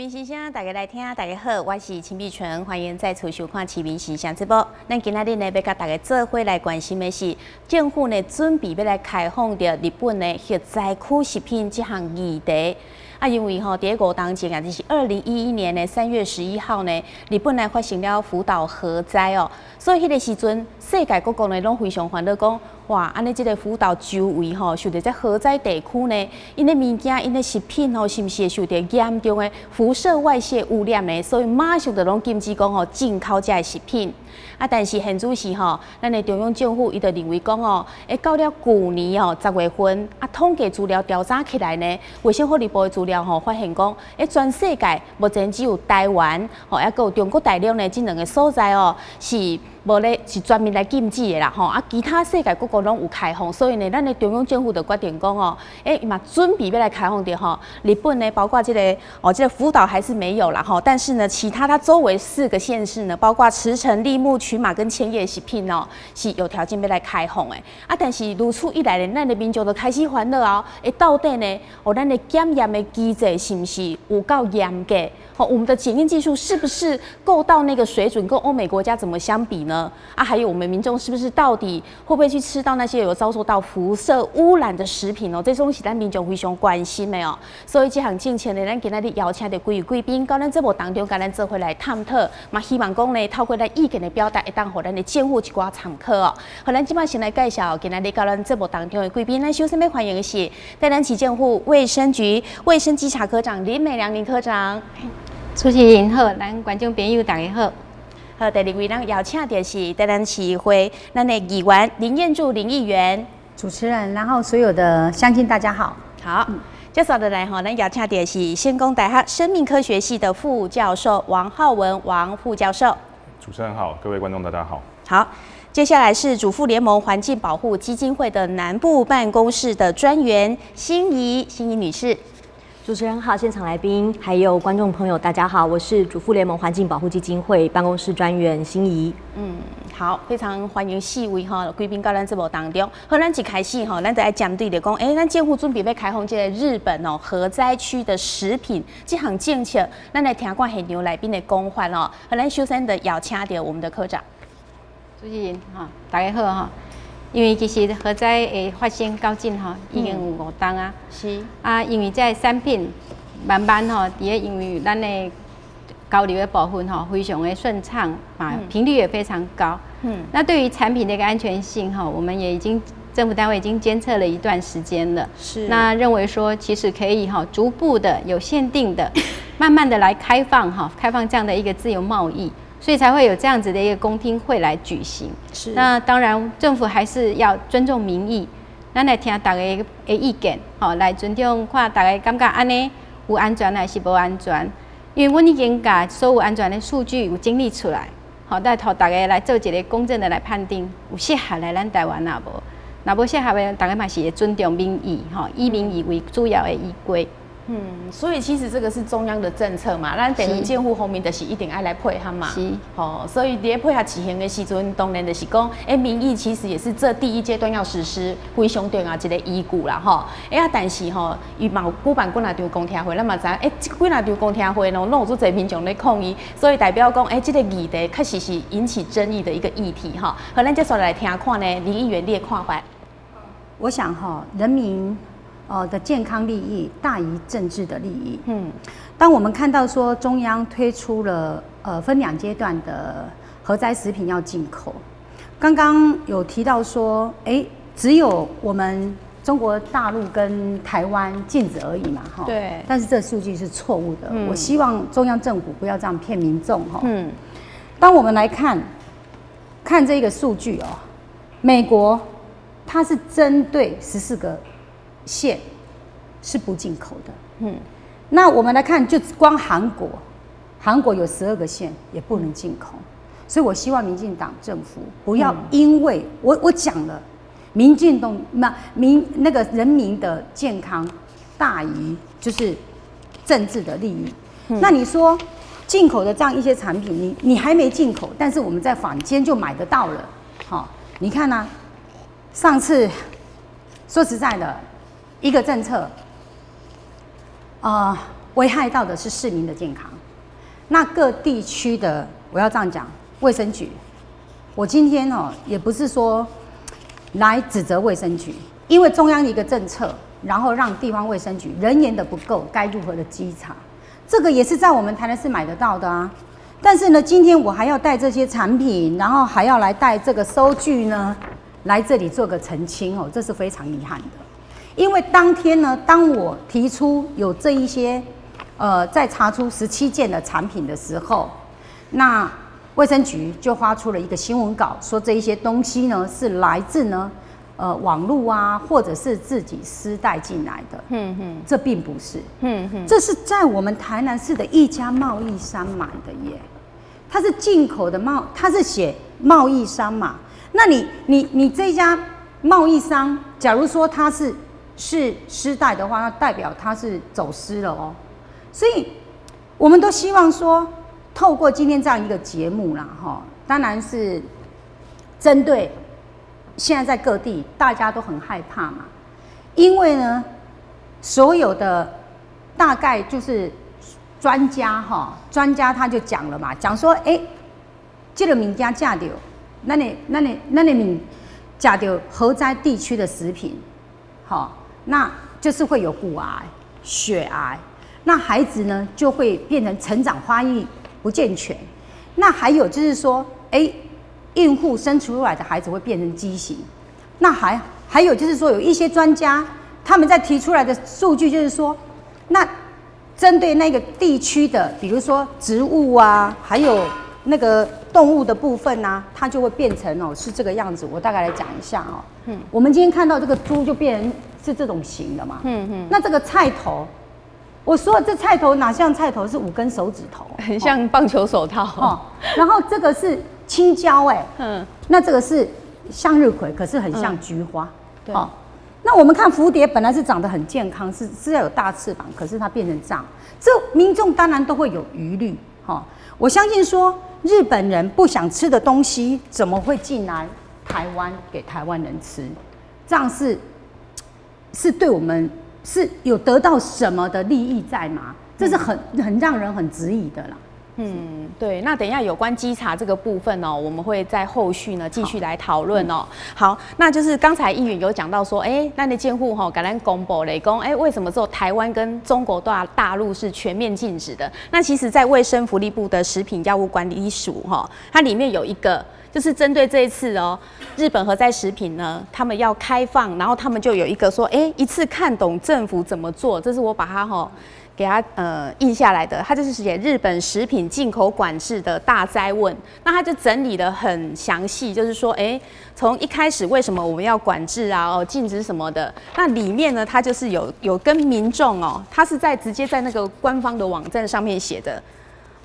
民先生，大家来听，大家好，我是秦碧纯，欢迎再次收看《市民先生》直播。咱今仔日呢，要甲大家做伙来关心的是，政府呢准备要来开放着日本的核灾区食品这项议题。因为第5当前啊，就是2011年的3月11号呢，日本来发生了福岛核灾哦，所以迄个时阵，世界各国呢拢非常烦恼讲，哇，安尼这个福岛周围受到这核灾地区呢，因的物件、因的食品是不是会受到严重的辐射外泄污染呢？所以马上就拢禁止讲进口这个食品。但是现主是咱的中央政府伊就认为讲到了去年10月份统计资料调查起来呢，卫生福利部的资料发现讲，全世界目前只有台湾还有中国大陆呢这2个所在是无咧是专门来禁止的啦其他世界各国拢有开放，所以呢，咱的中央政府就决定讲嘛准备要来开放的日本呢，包括这个福岛还是没有啦但是呢，其他它周围4个县市呢，包括茨城、立木、群马跟千叶食品是有条件要来开放的但是如此一来呢，咱的民众就开始烦恼到底呢咱的检验的机制是不是有够严格？我们的检验技术是不是够到那个水准，跟欧美国家怎么相比呢？还有我们民众是不是到底会不会去吃到那些有遭受到辐射污染的食品这种是咱民众非常关心的所以这项政策呢，咱今仔日邀请到几位贵宾，到咱节目当中，跟咱做伙来探讨，希望讲呢，透过咱意见的表达，会当互咱的政府一寡参考好，咱即摆先来介绍今仔日到咱节目当中的贵宾，咱首先要欢迎的是台南市政府卫生局卫生稽查科长林美良林科长。主持人好，咱观众朋友大家好。好，第2位咱邀请的是台南市议会咱的议员林彦柱林议员。主持人，然后所有的乡亲大家好。好，接下来咱邀请的是成功大学生命科学系的副教授王浩文王副教授。主持人好，各位观众大家好。好，接下来是主妇联盟环境保护基金会的南部办公室的专员心怡女士。主持人好，现场来宾还有观众朋友，大家好，我是主妇联盟环境保护基金会办公室专员心怡。好，非常欢迎4位贵宾到咱节目当中。好，咱一开始咱就来针对的讲，咱政府准备要开放这个日本核灾区的食品这项政策，咱来听看现场来宾的讲法好，咱首先的邀请到我们的科长。主持人大家好因为其实核灾会发生到今已经有5档啊。是因为这个产品慢慢因为咱的交流的部分非常的顺畅频率也非常高。那对于产品的一个安全性我们也政府单位已经监测了一段时间了。是。那认为说其实可以逐步的有限定的，慢慢的来开放这样的一个自由贸易。所以才会有这样子的一个公听会来举行。是。那当然，政府还是要尊重民意，咱来听大家的意见，来尊重看大家感觉安尼有安全还是无安全。因为阮已经把所有安全的数据有整理出来，来让大家来做一个公正的来判定，有适合来咱台湾啊无？若无适合的，大家嘛是会尊重民意，以民意为主要的依归。所以其实这个是中央的政策嘛，咱等于监护后面就是一定爱来配合嘛。是。所以你配合执行的时阵，当然就是讲，民意其实也是这第一阶段要实施非常重要一个依据啦，但是伊嘛有举办几若场公听会，咱嘛知影，几若场公听会拢有足侪民众咧抗议，所以代表讲，这个议题确实是引起争议的一个议题好，咱接下来听看呢，林议员你的看法。我想人民的健康利益大于政治的利益。当我们看到说中央推出了分2阶段的核灾食品要进口，刚刚有提到说，只有我们中国大陆跟台湾禁止而已嘛，对。但是这数据是错误的。我希望中央政府不要这样骗民众当我们来看这个数据美国它是针对14个县是不进口的。那我们来看，就光韩国有12个县也不能进口，所以我希望民进党政府不要因为我讲了，民进党那个人民的健康大于就是政治的利益。那你说进口的这样一些产品，你还没进口，但是我们在坊间就买得到了。你看啊，上次说实在的。一个政策，危害到的是市民的健康。那各地区的，我要这样讲，卫生局，我今天也不是说来指责卫生局，因为中央的一个政策，然后让地方卫生局人员的不够，该如何的稽查，这个也是在我们台南市买得到的啊。但是呢，今天我还要带这些产品，然后还要来带这个收据呢，来这里做个澄清这是非常遗憾的。因为当天呢，当我提出有这一些在查出17件的产品的时候，那卫生局就发出了一个新闻稿，说这一些东西呢是来自呢网络啊，或者是自己私带进来的。这并不是。这是在我们台南市的一家贸易商买的耶，它是进口的它是写贸易商嘛。那你这家贸易商，假如说它是私带的话，那代表它是走私了哦。所以我们都希望说，透过今天这样一个节目啦，当然是针对现在在各地大家都很害怕嘛，因为呢，所有的大概就是专家他就讲了嘛，讲说，这个物件吃到，咱的物吃到核灾地区的食品，那就是会有骨癌、血癌。那孩子呢就会变成成长发育不健全，那还有就是说，孕妇生出来的孩子会变成畸形，那还有就是说，有一些专家他们在提出来的数据就是说，那针对那个地区的，比如说植物啊，还有那个动物的部分啊，它就会变成是这个样子。我大概来讲一下我们今天看到这个猪就变成是这种型的嘛，那这个菜头。我说这菜头哪像菜头，是5根手指头，很像棒球手套然后这个是青椒那这个是向日葵，可是很像菊花。对。那我们看蝴蝶本来是长得很健康，是要有大翅膀，可是它变成这样，这民众当然都会有疑虑我相信说，日本人不想吃的东西，怎么会进来台湾给台湾人吃？这样是对我们。是有得到什么的利益在吗？这是很让人很质疑的啦。对。那等一下有关稽查这个部分我们会在后续呢继续来讨论好，那就是刚才议员有讲到说，那的监护给咱公布了讲，为什么只有台湾跟中国大陆是全面禁止的？那其实，在卫生福利部的食品药物管理署它里面有一个。就是针对这一次日本核灾食品呢，他们要开放，然后他们就有一个说，一次看懂政府怎么做，这是我把它给它印下来的，它就是写日本食品进口管制的大灾问，那它就整理得很详细，就是说，从一开始为什么我们要管制啊，禁止什么的，那里面呢，它就是有跟民众它是直接在那个官方的网站上面写的。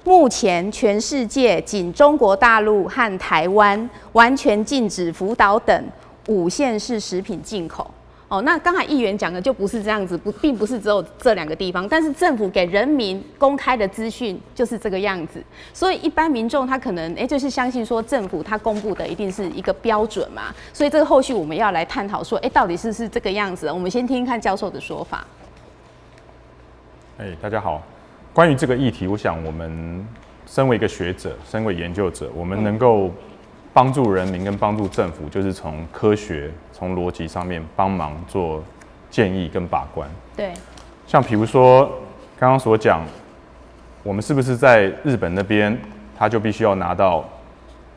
目前全世界仅中国大陆和台湾完全禁止福岛等5县市食品进口。那刚才议员讲的就不是这样子，并不是只有这2个地方，但是政府给人民公开的资讯就是这个样子，所以一般民众他可能就是相信说政府他公布的一定是一个标准嘛，所以这个后续我们要来探讨说，到底是不是这个样子？我们先听听看教授的说法。大家好。关于这个议题，我想我们身为一个学者，身为研究者，我们能够帮助人民跟帮助政府，就是从科学、从逻辑上面帮忙做建议跟把关。对。像比如说刚刚所讲，我们是不是在日本那边，他就必须要拿到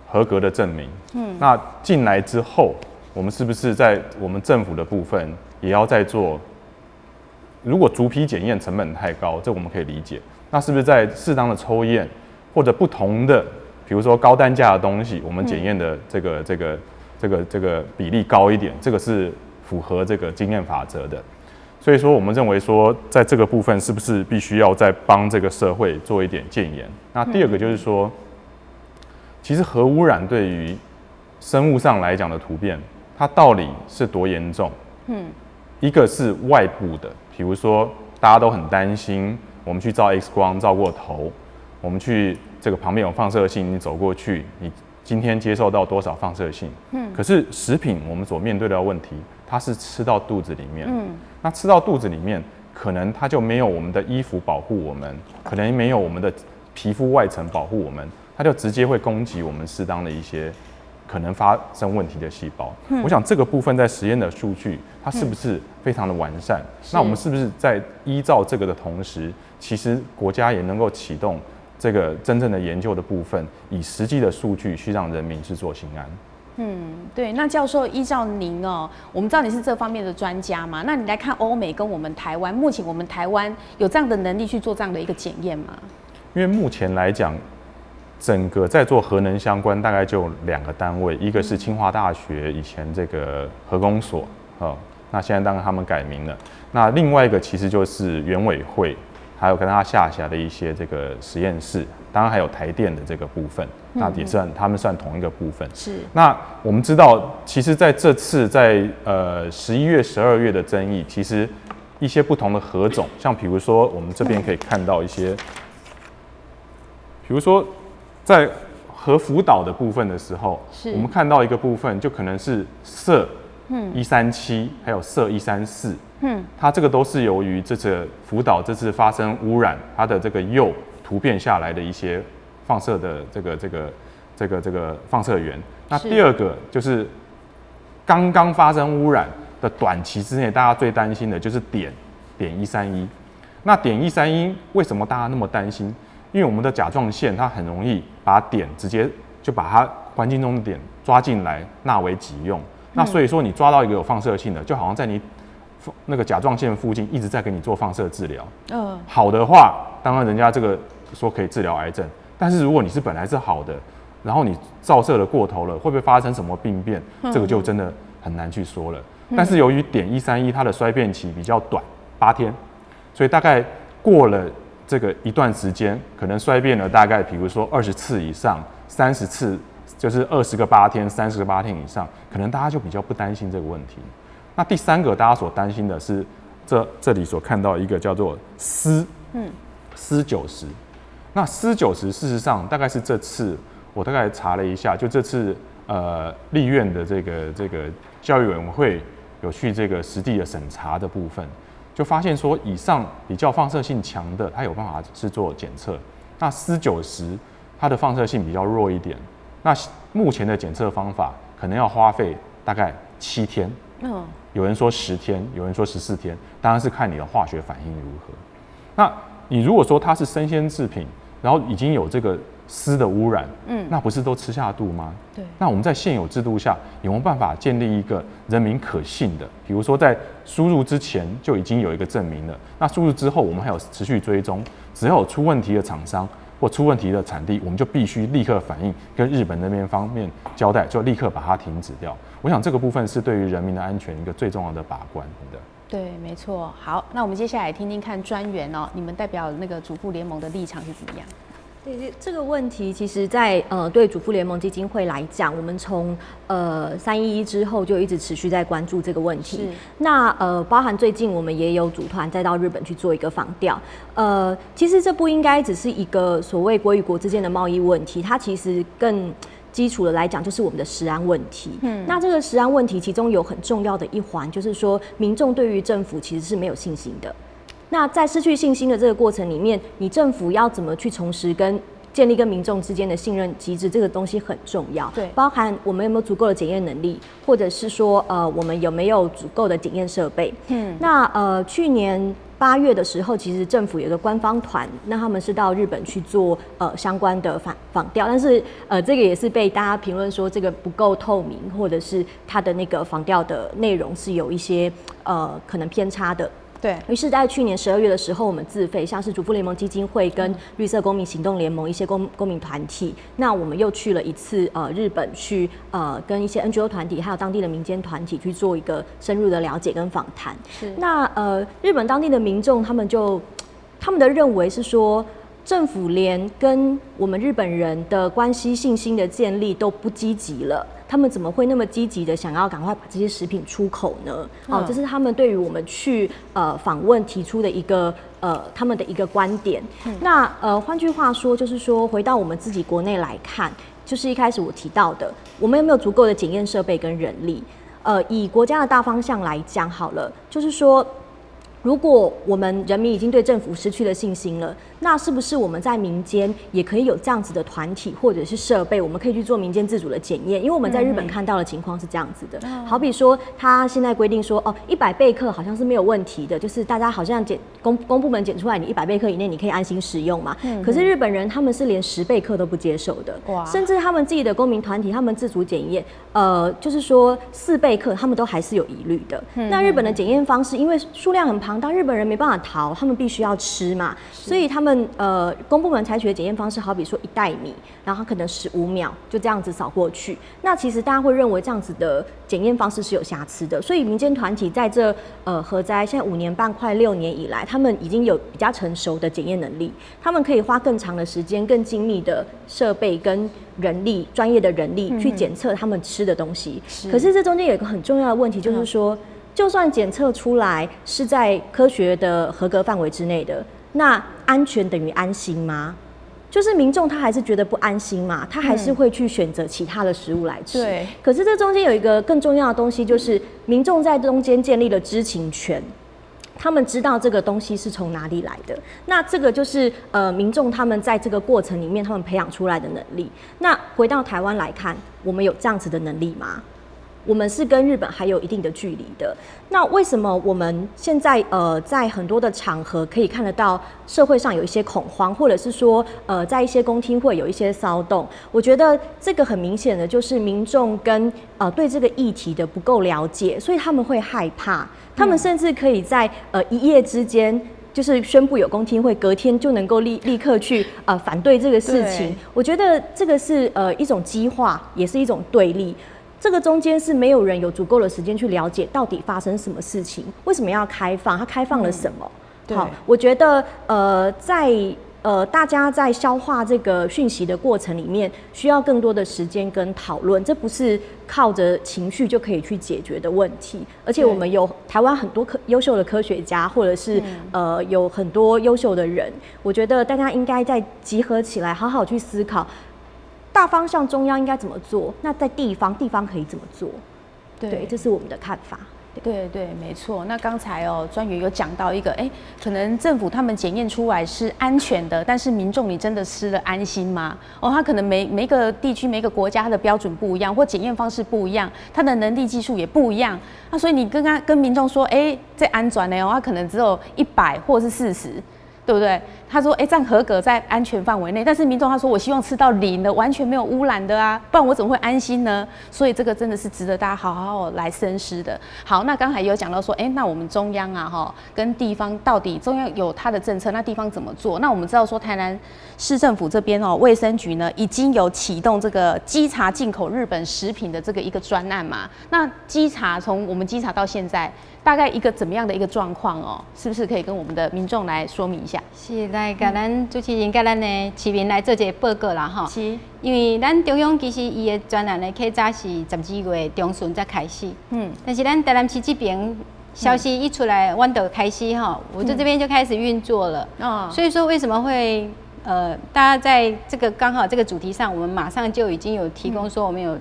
合格的证明？那进来之后，我们是不是在我们政府的部分也要再做？如果逐批检验成本太高，这我们可以理解。那是不是在适当的抽验或者不同的，比如说高单价的东西，我们检验的这个比例高一点，这个是符合这个经验法则的。所以说，我们认为说，在这个部分是不是必须要再帮这个社会做一点建言？那第二个就是说，其实核污染对于生物上来讲的突变，它到底是多严重？一个是外部的。比如说，大家都很担心，我们去照 X 光照过头，我们去这个旁边有放射性，你走过去，你今天接受到多少放射性？可是食品我们所面对的问题，它是吃到肚子里面，那吃到肚子里面可能它就没有我们的衣服保护我们，可能没有我们的皮肤外层保护我们，它就直接会攻击我们适当的一些可能发生问题的细胞。我想这个部分在实验的数据，它是不是非常的完善？那我们是不是在依照这个的同时，其实国家也能够启动这个真正的研究的部分，以实际的数据去让人民去做心安？对。那教授，依照您我们知道你是这方面的专家嘛？那你来看欧美跟我们台湾，目前我们台湾有这样的能力去做这样的一个检验吗？因为目前来讲，整个在做核能相关大概就2个单位，一个是清华大学以前这个核工所那现在当然他们改名了。那另外一个其实就是原委会，还有跟他下辖的一些这个实验室，当然还有台电的这个部分，那也算他们算同一个部分。是。那我们知道，其实在这次在11月、12月的争议，其实一些不同的核种，像比如说我们这边可以看到一些，比如说在核福岛的部分的时候，我们看到一个部分就可能是铯137，还有铯134。它这个都是由于这次福岛这次发生污染，它的这个铀突变下来的一些放射的这个放射源。那第二个就是刚刚发生污染的短期之内，大家最担心的就是碘131。那碘131为什么大家那么担心？因为我们的甲状腺它很容易把碘直接就把它环境中的碘抓进来纳为己用。那所以说你抓到一个有放射性的，就好像在你那个甲状腺附近一直在给你做放射治疗。好的话，当然人家这个说可以治疗癌症，但是如果你是本来是好的，然后你照射的过头了，会不会发生什么病变？这个就真的很难去说了。但是由于碘131它的衰变期比较短，8天，所以大概过了这个一段时间，可能衰变了大概比如说20次以上，30次，就是20个8天、30个8天以上，可能大家就比较不担心这个问题。那第3个大家所担心的是这里所看到一个叫做铯90。那铯90事实上大概是这次我大概查了一下，就这次立院的这个教育委员会有去这个实地的审查的部分，就发现说以上比较放射性强的，它有办法是做检测。那铯90它的放射性比较弱一点，那目前的检测方法可能要花费大概7天。有人说10天，有人说14天，当然是看你的化学反应如何。那你如果说它是生鲜制品，然后已经有这个铯的污染，那不是都吃下肚吗？对。那我们在现有制度下有没有办法建立一个人民可信的？比如说在输入之前就已经有一个证明了，那输入之后我们还有持续追踪，只要有出问题的厂商或出问题的产地，我们就必须立刻反应，跟日本那边方面交代，就立刻把它停止掉。我想这个部分是对于人民的安全一个最重要的把关的。对，没错。好，那我们接下来听听看专员你们代表那个主妇联盟的立场是怎么样？对这个问题，其实在对主妇联盟基金会来讲，我们从311之后就一直持续在关注这个问题。那包含最近我们也有组团再到日本去做一个访调。其实这不应该只是一个所谓国与国之间的贸易问题，它其实更基础的来讲，就是我们的食安问题。那这个食安问题，其中有很重要的一环，就是说民众对于政府其实是没有信心的。那在失去信心的这个过程里面，你政府要怎么去重拾跟建立跟民众之间的信任机制，这个东西很重要。对，包含我们有没有足够的检验能力，或者是说我们有没有足够的检验设备。那去年8月的时候，其实政府有一个官方团，那他们是到日本去做相关的访调，但是这个也是被大家评论说这个不够透明，或者是它的那个访调的内容是有一些可能偏差的。对于是在去年12月的时候，我们自费，像是主妇联盟基金会跟绿色公民行动联盟一些公民团体，那我们又去了一次日本去跟一些 NGO 团体还有当地的民间团体去做一个深入的了解跟访谈。那日本当地的民众他们的认为是说，政府连跟我们日本人的关系信心的建立都不积极了，他们怎么会那么积极的想要赶快把这些食品出口呢？这是他们对于我们去访问提出的一个他们的一个观点。那换句话说，就是说回到我们自己国内来看，就是一开始我提到的，我们有没有足够的检验设备跟人力？以国家的大方向来讲好了，就是说，如果我们人民已经对政府失去了信心了，那是不是我们在民间也可以有这样子的团体或者是设备，我们可以去做民间自主的检验？因为我们在日本看到的情况是这样子的，好比说他现在规定说，哦，100贝克好像是没有问题的，就是大家好像公部门检出来，你100贝克以内你可以安心使用嘛。可是日本人他们是连10贝克都不接受的，甚至他们自己的公民团体，他们自主检验，就是说4贝克他们都还是有疑虑的。那日本的检验方式，因为数量很庞大，日本人没办法逃，他们必须要吃嘛，所以他们公部门采取的检验方式，好比说1袋米，然后可能15秒就这样子扫过去。那其实大家会认为这样子的检验方式是有瑕疵的，所以民间团体在这核灾现在5年半快6年以来，他们已经有比较成熟的检验能力，他们可以花更长的时间、更精密的设备跟人力、专业的人力去检测他们吃的东西。可是这中间有一个很重要的问题，就是说，就算检测出来是在科学的合格范围之内的，那安全等于安心吗？就是民众他还是觉得不安心嘛，他还是会去选择其他的食物来吃。对。可是这中间有一个更重要的东西，就是民众在中间建立了知情权。他们知道这个东西是从哪里来的，那这个就是民众他们在这个过程里面他们培养出来的能力。那回到台湾来看，我们有这样子的能力吗？我们是跟日本还有一定的距离的。那为什么我们现在在很多的场合可以看得到社会上有一些恐慌，或者是说在一些公听会有一些骚动？我觉得这个很明显的就是民众跟对这个议题的不够了解，所以他们会害怕，他们甚至可以在一夜之间。就是宣布有公听会，隔天就能够立刻去反对这个事情。我觉得这个是一种激化，也是一种对立。这个中间是没有人有足够的时间去了解到底发生什么事情，为什么要开放，它开放了什么？好，我觉得在大家在消化这个讯息的过程里面，需要更多的时间跟讨论，这不是靠着情绪就可以去解决的问题。而且我们有台湾很多优秀的科学家，或者是有很多优秀的人，我觉得大家应该再集合起来，好好去思考。大方向中央应该怎么做？那在地方可以怎么做？对，这是我们的看法。对，没错。那刚才专员有讲到一个，可能政府他们检验出来是安全的，但是民众你真的吃了安心吗？他可能每个地区、每个国家它的标准不一样，或检验方式不一样，它的能力技术也不一样。那所以你跟民众说，这安全的它可能只有100或是40。对不对？他说，这样合格在安全范围内，但是民众他说，我希望吃到0的，完全没有污染的啊，不然我怎么会安心呢？所以这个真的是值得大家好好来深思的。好，那刚才有讲到说，那我们中央啊，跟地方到底中央有它的政策，那地方怎么做？那我们知道说，台南市政府这边卫生局呢已经有启动这个稽查进口日本食品的这个一个专案嘛。那稽查从我们稽查到现在，大概一个怎么样的一个状况是不是可以跟我们的民众来说明一下？是来甲咱主持人甲咱的市民来做一个报告啦吼。是，因为咱中央其实伊的专案呢，起早是12月中旬才开始。但是咱台南市这边消息一出来，阮就开始哈，我在这边就开始运作了。所以说为什么会大家在这个刚好这个主题上，我们马上就已经有提供说我们有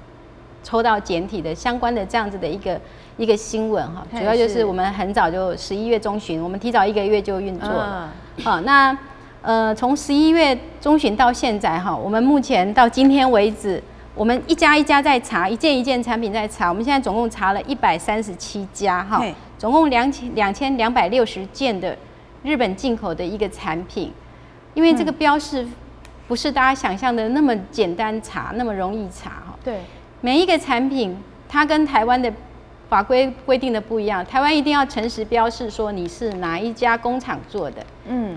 抽到简体的相关的这样子的一个新闻哈，主要就是我们很早就11月中旬，我们提早1个月就运作了。好，那从11月中旬到现在哈，我们目前到今天为止，我们一家一家在查，一件一件产品在查，我们现在总共查了137家哈，总共2260件的日本进口的一个产品，因为这个标示不是大家想象的那么简单查，那么容易查哈。对，每一个产品它跟台湾的法规规定的不一样，台湾一定要诚实标示说你是哪一家工厂做的，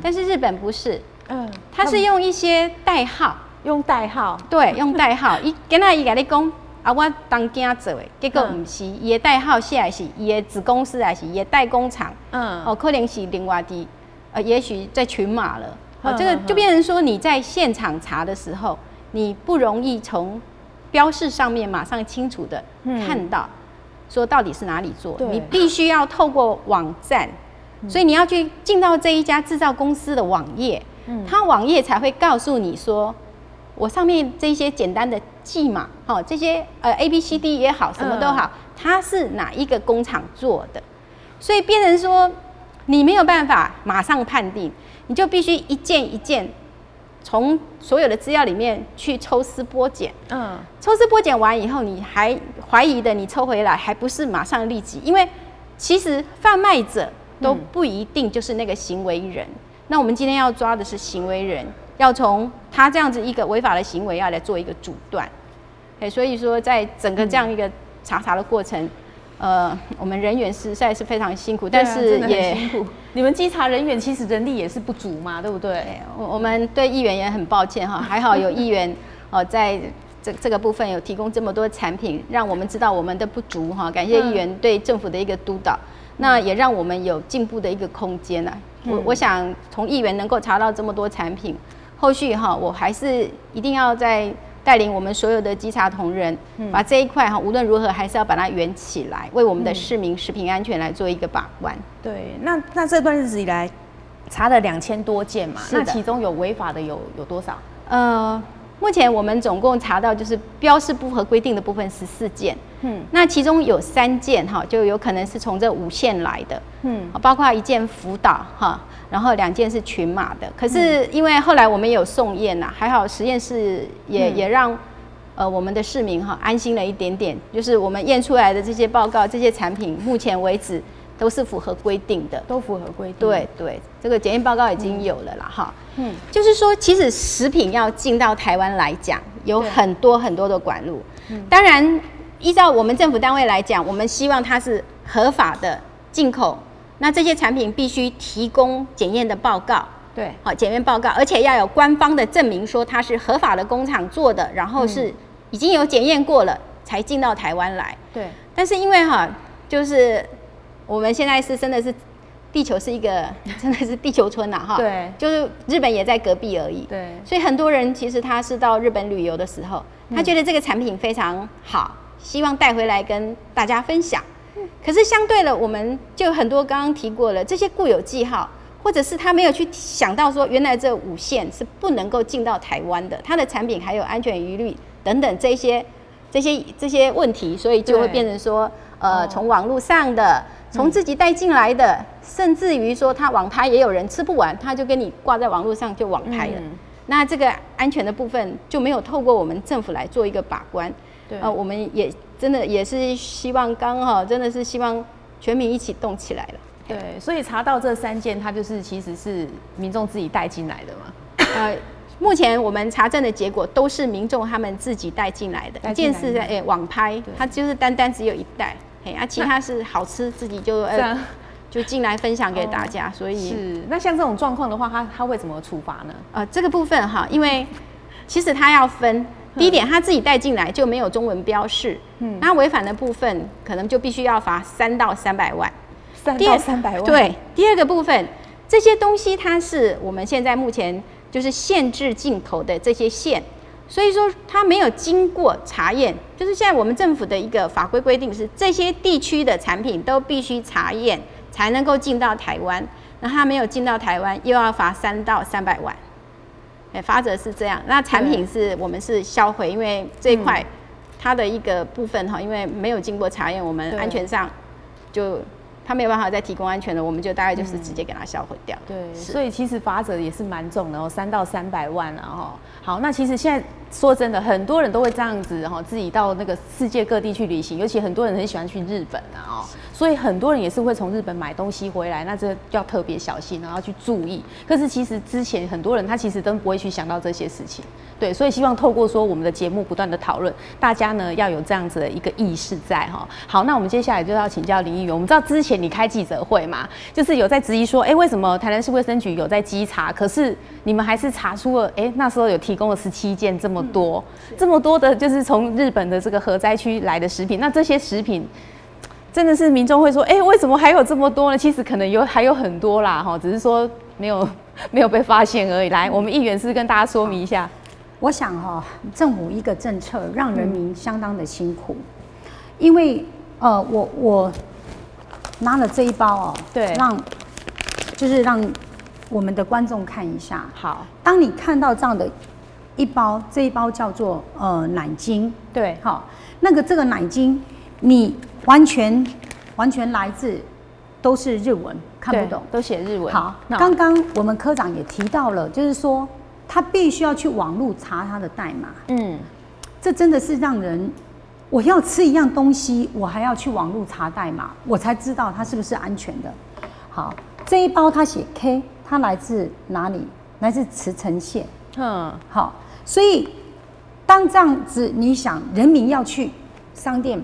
但是日本不是，它是用一些代号，用代号，对，用代号，跟他伊甲你讲啊，我当家做的，结果不是，伊的代号写的是伊的子公司还是伊的代工厂，可能是另外的，也许在群马了，这个就变成说你在现场查的时候，你不容易从标示上面马上清楚的看到。说到底是哪里做？你必须要透过网站，所以你要去进到这一家制造公司的网页，它网页才会告诉你说，我上面这些简单的记码，这些ABCD 也好，什么都好，它是哪一个工厂做的，所以变成说，你没有办法马上判定，你就必须一件一件从所有的资料里面去抽丝剥茧。抽丝剥茧完以后，你还怀疑的，你抽回来还不是马上立即，因为其实贩卖者都不一定就是那个行为人。那我们今天要抓的是行为人，要从他这样子一个违法的行为要来做一个阻断。所以说在整个这样一个查的过程，我们人员实在是非常辛苦，但是也辛苦。你们稽查人员其实人力也是不足嘛，对不对？我们对议员也很抱歉哈，还好有议员在这个部分有提供这么多产品，让我们知道我们的不足哈。感谢议员对政府的一个督导，那也让我们有进步的一个空间啊。我想从议员能够查到这么多产品，后续哈我还是一定要在带领我们所有的稽查同仁，把这一块哈无论如何还是要把它圆起来，为我们的市民食品安全来做一个把关。对，那这段日子以来查了2000多件嘛，那其中有违法的有多少？目前我们总共查到就是标示不合规定的部分14件，那其中有3件哈就有可能是从这5县来的，包括1件辅导哈，然后2件是群马的。可是因为后来我们有送验呐，还好实验室也让我们的市民哈安心了一点点，就是我们验出来的这些报告、这些产品，目前为止都是符合规定的，都符合规定。对，这个检验报告已经有了啦哈。就是说，其实食品要进到台湾来讲，有很多的管路。当然，依照我们政府单位来讲，我们希望它是合法的进口。那这些产品必须提供检验的报告，对，好，检验报告，而且要有官方的证明说它是合法的工厂做的，然后是已经有检验过了才进到台湾来。对，但是因为就是我们现在是真的是。地球是一个真的是地球村呐，哈，对，就是日本也在隔壁而已，对，所以很多人其实他是到日本旅游的时候，他觉得这个产品非常好，希望带回来跟大家分享。可是相对了，我们就很多刚刚提过了，这些固有记号，或者是他没有去想到说，原来这5县是不能够进到台湾的，他的产品还有安全疑虑等等这些问题，所以就会变成说，从网络上的。从自己带进来的，甚至于说他网拍也有人吃不完，他就跟你挂在网络上就网拍了。那这个安全的部分就没有透过我们政府来做一个把关。对，我们也真的也是希望真的是希望全民一起动起来了。对，所以查到这3件，它就是其实是民众自己带进来的嘛。目前我们查证的结果都是民众他们自己带进来的，一件是在网拍，它就是单只有1袋。其他是好吃，自己就进来分享给大家，所以是。那像这种状况的话，他会怎么处罚呢？这个部分哈，因为其实他要分，第一点他自己带进来就没有中文标示，那违反的部分可能就必须要罚3到300万，3到300万。对，第二个部分，这些东西它是我们现在目前就是限制进口的这些县。所以说，它没有经过查验，就是现在我们政府的一个法规规定是，这些地区的产品都必须查验才能够进到台湾。那它没有进到台湾，又要罚3到300万。罚则是这样。那产品是我们是销毁，因为这一块它的一个部分因为没有经过查验，我们安全上就。他没有办法再提供安全的，我们就大概就是直接给他销毁掉。对，所以其实罚则也是蛮重的3到300万啊。好，那其实现在说真的，很多人都会这样子自己到那个世界各地去旅行，尤其很多人很喜欢去日本啊。所以很多人也是会从日本买东西回来，那这要特别小心，然后去注意。可是其实之前很多人他其实都不会去想到这些事情。对，所以希望透过说我们的节目不断的讨论，大家呢要有这样子的一个意识在哈。好，那我们接下来就要请教林议员，我们知道之前你开记者会嘛，就是有在质疑说，为什么台南市卫生局有在稽查，可是你们还是查出了，那时候有提供了17件这么多，这么多的就是从日本的这个核灾区来的食品，那这些食品。真的是民众会说，为什么还有这么多呢？其实可能还有很多啦，只是说没有被发现而已。来，我们议员是跟大家说明一下。我想政府一个政策让人民相当的辛苦，因为我拿了这一包对，让我们的观众看一下。好，当你看到这样的这一包叫做奶精，对，好，这个奶精你完全来自都是日文，看不懂，都写日文。好，刚刚我们科长也提到了，就是说他必须要去网络查他的代码。这真的是让人，我要吃一样东西，我还要去网络查代码，我才知道它是不是安全的。好，这一包他写 K， 它来自哪里？来自茨城县。好，所以当这样子，你想人民要去商店，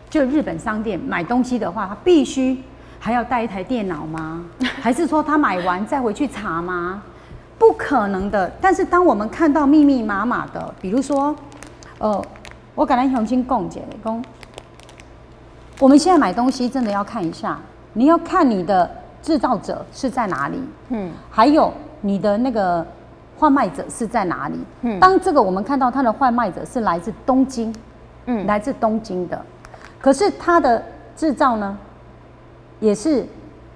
就日本商店买东西的话，他必须还要带一台电脑吗？还是说他买完再回去查吗？不可能的。但是当我们看到密密麻麻的，比如说，我跟咱乡亲讲解讲，我们现在买东西真的要看一下，你要看你的制造者是在哪里，还有你的那个贩卖者是在哪里。当这个我们看到他的贩卖者是来自东京，来自东京的，可是他的制造呢，也是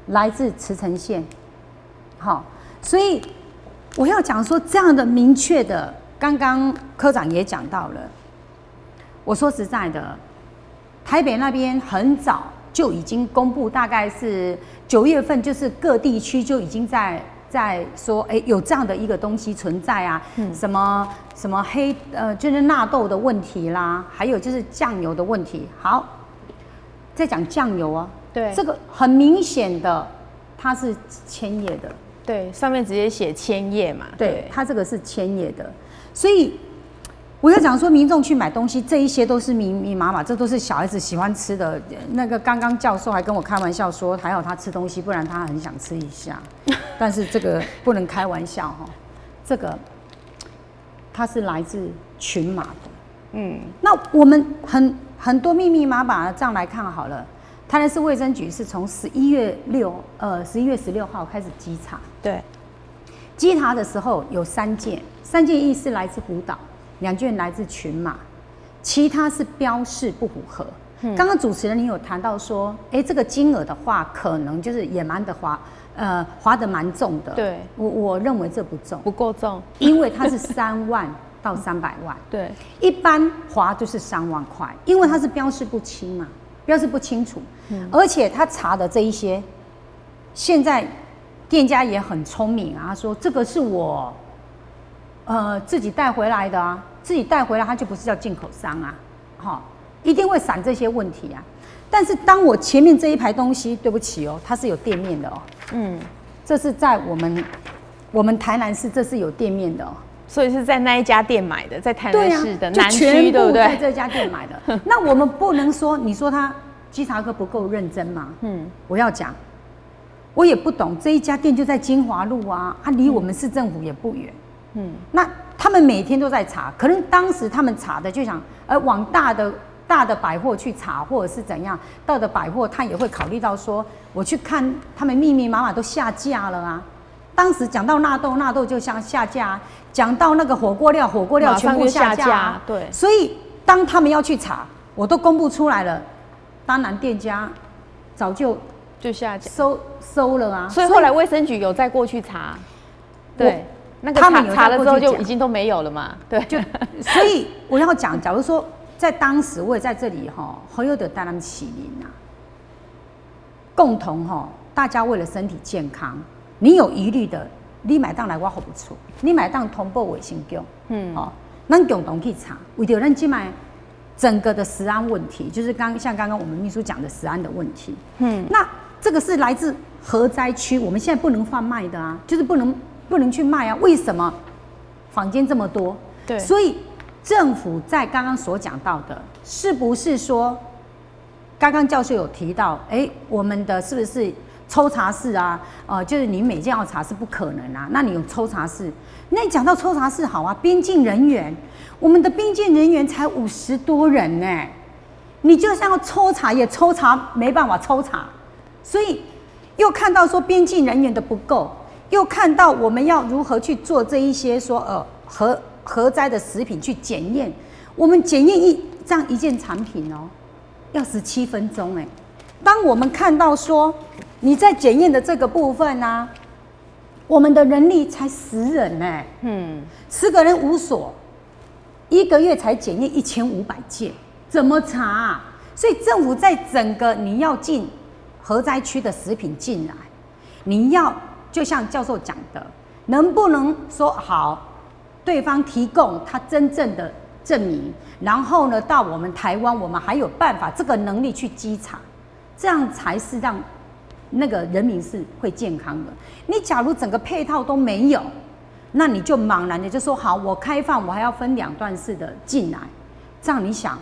来自茨城县。好，所以我要讲说这样的明确的，刚刚科长也讲到了。我说实在的，台北那边很早就已经公布，大概是9月份，就是各地区就已经在说，有这样的一个东西存在啊，什么就是纳豆的问题啦，还有就是酱油的问题。好，再讲酱油啊，对，这个很明显的，它是千叶的，对，上面直接写千叶嘛，对，它这个是千叶的，所以我要讲说，民众去买东西，这一些都是密密麻麻，这都是小孩子喜欢吃的。那个刚刚教授还跟我开玩笑说，还好他吃东西，不然他很想吃一下。但是这个不能开玩笑哈，这个它是来自群马的。那我们很多密密麻麻的这样来看好了，台南市卫生局是从11月16号开始稽查。对，稽查的时候有3件一是来自福岛。2件来自群马，其他是标示不符合。刚刚主持人你有谈到说，这个金额的话，可能就是也蛮的划得蛮重的。对，我认为这不重，不够重，因为它是3万到300万。对，一般划就是3万块，因为它是标示不清嘛，标示不清楚，而且他查的这一些，现在店家也很聪明啊，他说这个是我自己带回来的啊，自己带回来它就不是叫进口商啊，一定会闪这些问题啊。但是当我前面这一排东西，对不起哦，它是有店面的哦，这是在我们台南市，这是有店面的哦，所以是在那一家店买的，在台南市的南区，对不对？在这家店买的。那我们不能说，你说他稽查科不够认真嘛？我要讲，我也不懂，这一家店就在金华路啊，它离我们市政府也不远。那他们每天都在查，可能当时他们查的就想，往大的百货去查，或者是怎样，大的百货他也会考虑到说，我去看他们密密麻麻都下架了啊。当时讲到纳豆就像下架，讲到那个火锅料全部下架，对。所以当他们要去查，我都公布出来了，当然店家早就下架收了啊。所以后来卫生局有再过去查，对。那个查了之后就已经都没有了嘛，对，所以我要讲，假如说在当时我也在这里很有的台南市民啊，共同大家为了身体健康，你有疑虑的，你买当来我服不出，你买当通报卫生局，咱共同去查，为了咱今买整个的食安问题，就是像刚刚我们秘书讲的食安的问题，那这个是来自核灾区，我们现在不能贩卖的啊，就是不能去卖啊？为什么？坊间这么多，对，所以政府在刚刚所讲到的，是不是说，刚刚教授有提到，我们的是不是抽查室啊？就是你每件要查是不可能啊，那你有抽查室？那你讲到抽查室好啊，边境人员，我们的边境人员才50多人呢，你就像要抽查也抽查没办法抽查，所以又看到说边境人员的不够。又看到我们要如何去做这一些说核灾的食品去检验，我们检验这样一件产品要17分钟当我们看到说你在检验的这个部分啊，我们的人力才10人10个人无所，1个月才检验1500件，怎么查啊？所以政府在整个你要进核灾区的食品进来。你要就像教授讲的，能不能说好，对方提供他真正的证明，然后呢，到我们台湾，我们还有办法这个能力去稽查，这样才是让那个人民是会健康的。你假如整个配套都没有，那你就茫然的就说好，我开放，我还要分2段式的进来，这样你想，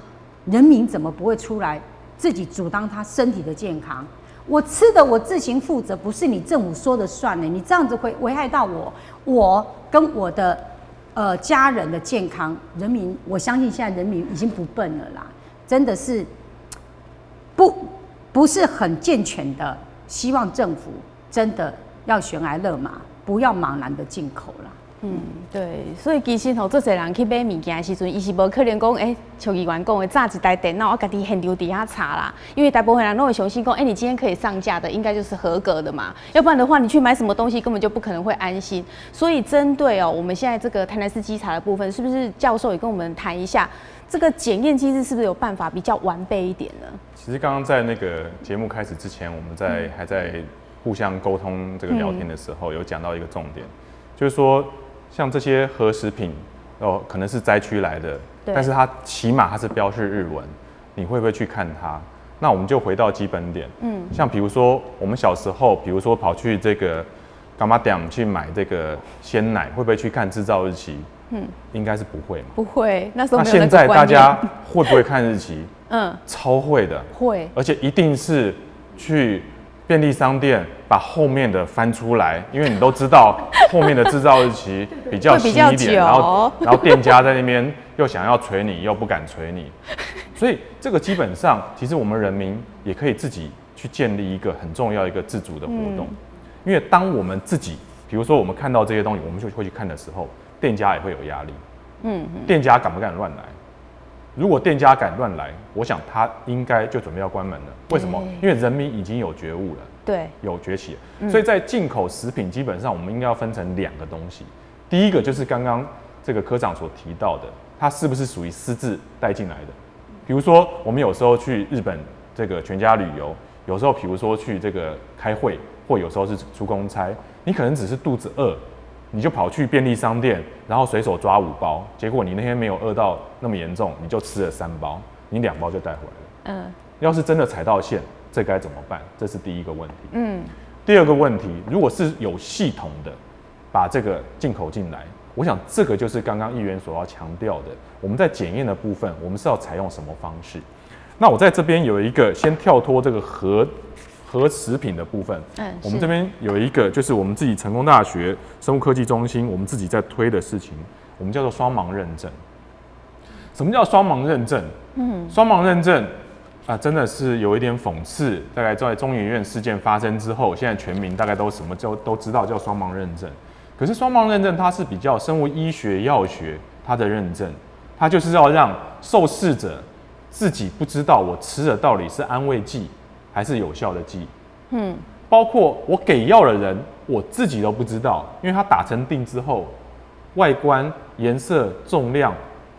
人民怎么不会出来自己主张他身体的健康？我吃的我自行负责，不是你政府说的算呢。你这样子会危害到我跟我的家人的健康。人民，我相信现在人民已经不笨了啦，真的是不是很健全的。希望政府真的要悬崖勒马，不要茫然的进口啦。对，所以其实吼，做侪人去买物件的时阵，伊是无可能讲，像议员讲的，炸一台电脑，我家己现场底下查啦。因为大部分人都会相信讲，你今天可以上架的，应该就是合格的嘛。要不然的话，你去买什么东西，根本就不可能会安心。所以针对我们现在这个台南市稽查的部分，是不是教授也跟我们谈一下，这个检验机制是不是有办法比较完备一点呢？其实刚刚在那个节目开始之前，我们还在互相沟通这个聊天的时候，有讲到一个重点，就是说。像这些核食品，可能是灾区来的，但是它起码它是标示日文，你会不会去看它？那我们就回到基本点，像比如说我们小时候，比如说跑去这个干妈店去买这个鲜奶，会不会去看制造日期？应该是不会嘛。不会，那时候没有那现在大家会不会看日期？超会的，会，而且一定是去便利商店把后面的翻出来，因为你都知道后面的制造日期比较新一点，然后店家在那边又想要捶你，又不敢捶你，所以这个基本上其实我们人民也可以自己去建立一个很重要一个自主的活动，因为当我们自己，比如说我们看到这些东西，我们就会去看的时候，店家也会有压力，店家敢不敢乱来？如果店家敢乱来，我想他应该就准备要关门了。为什么？因为人民已经有觉悟了，对，有崛起了。所以在进口食品，基本上我们应该要分成2个东西。第一个就是刚刚这个科长所提到的，它是不是属于私自带进来的？比如说，我们有时候去日本这个全家旅游，有时候比如说去这个开会，或有时候是出公差，你可能只是肚子饿。你就跑去便利商店，然后随手抓5包，结果你那天没有饿到那么严重，你就吃了3包，你2包就带回来了。要是真的踩到线，这该怎么办？这是第一个问题。第二个问题，如果是有系统的把这个进口进来，我想这个就是刚刚议员所要强调的，我们在检验的部分，我们是要采用什么方式？那我在这边有一个先跳脱这个核食品的部分，我们这边有一个就是我们自己成功大学生物科技中心，我们自己在推的事情，我们叫做双盲认证。什么叫双盲认证？双盲认证真的是有一点讽刺。大概在中研院事件发生之后，现在全民大概都都知道叫双盲认证。可是双盲认证它是比较生物医学药学它的认证，它就是要让受试者自己不知道我吃的到底是安慰剂还是有效的剂，包括我给药的人，我自己都不知道，因为它打成锭之后，外观、颜色、重量，